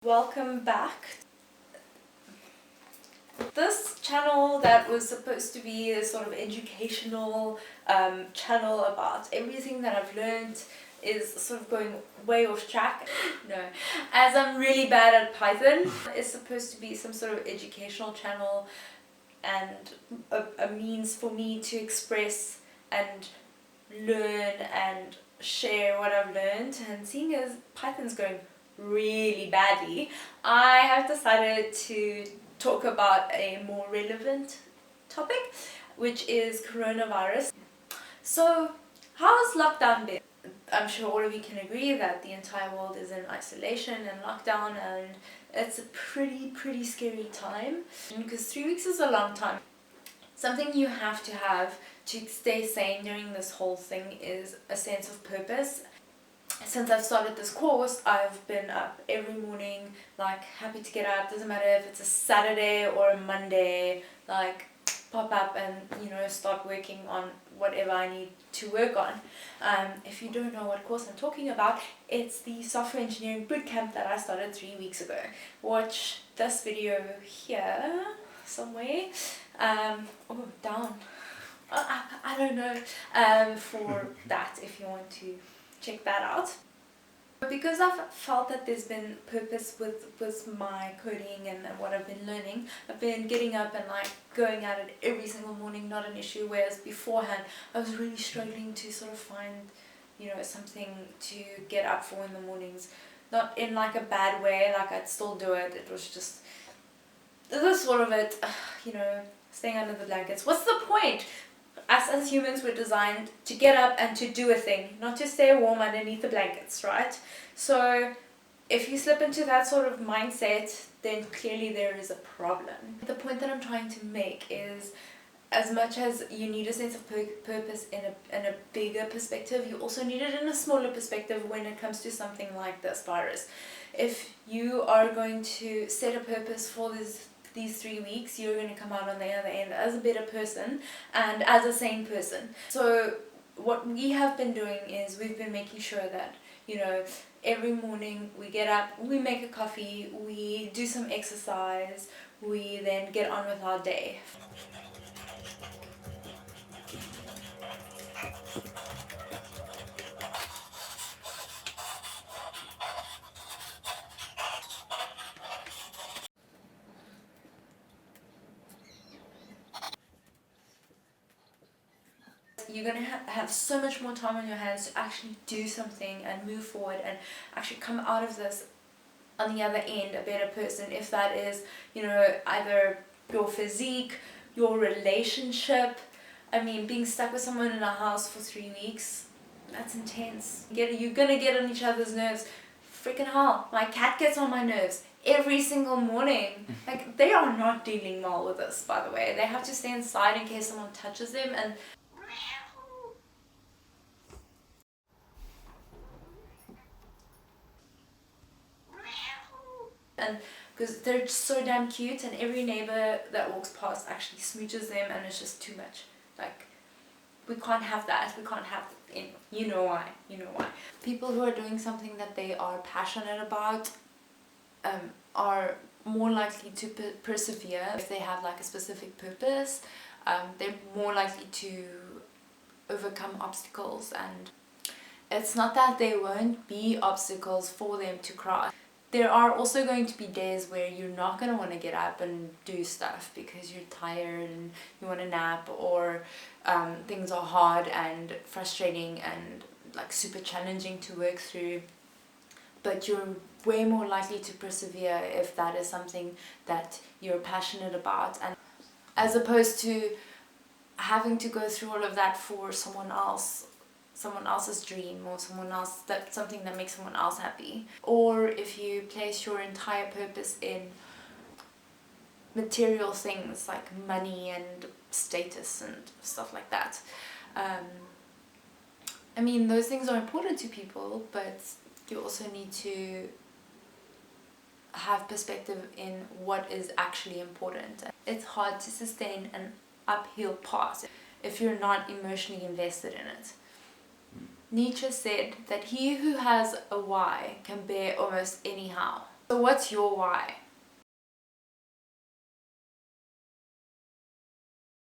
Welcome back. This channel that was supposed to be a sort of educational channel about everything that I've learned is sort of going way off track. No, as I'm really bad at Python, it's supposed to be some sort of educational channel and a means for me to express and learn and share what I've learned. And seeing as Python's going really badly, I have decided to talk about a more relevant topic, which is coronavirus. So, how's lockdown been? I'm sure all of you can agree that the entire world is in isolation and lockdown, and it's a pretty scary time because 3 weeks is a long time. Something you have to stay sane during this whole thing is a sense of purpose. Since I've started this course, I've been up every morning, like happy to get up. Doesn't matter if it's a Saturday or a Monday, like pop up and start working on whatever I need to work on. If you don't know what course I'm talking about, it's the software engineering bootcamp that I started 3 weeks ago. Watch this video here somewhere. Down. I don't know. For that, if you want to check that out. Because I've felt that there's been purpose with my coding and what I've been learning, I've been getting up and like going at it every single morning, not an issue, whereas beforehand I was really struggling to sort of find something to get up for in the mornings. Not in like a bad way, like I'd still do it, it was just this sort of it, staying under the blankets. What's the point? Us as humans were designed to get up and to do a thing, not to stay warm underneath the blankets, right? So if you slip into that sort of mindset, then clearly there is a problem. The point that I'm trying to make is, as much as you need a sense of purpose in a bigger perspective, you also need it in a smaller perspective when it comes to something like this virus. If you are going to set a purpose for these 3 weeks, you're going to come out on the other end as a better person and as a sane person. So what we have been doing is we've been making sure that every morning we get up, we make a coffee, we do some exercise, we then get on with our day. You're going to have so much more time on your hands to actually do something and move forward and actually come out of this on the other end a better person. If that is, either your physique, your relationship. I mean, being stuck with someone in a house for 3 weeks, that's intense. You're going to get on each other's nerves. Freaking hell, my cat gets on my nerves every single morning. Like, they are not dealing well with this, by the way. They have to stay inside in case someone touches them, and because they're so damn cute, and every neighbor that walks past actually smooches them, and it's just too much. Like, we can't have that. We can't have it. You know why. People who are doing something that they are passionate about are more likely to persevere. If they have like a specific purpose, they're more likely to overcome obstacles. And it's not that there won't be obstacles for them to cross. There are also going to be days where you're not going to want to get up and do stuff because you're tired and you want to nap, or things are hard and frustrating and like super challenging to work through. But you're way more likely to persevere if that is something that you're passionate about, and as opposed to having to go through all of that for someone else's dream, or something that makes someone else happy. Or if you place your entire purpose in material things like money and status and stuff like that. I mean, those things are important to people, but you also need to have perspective in what is actually important. It's hard to sustain an uphill path if you're not emotionally invested in it. Nietzsche said that he who has a why can bear almost any how. So what's your why?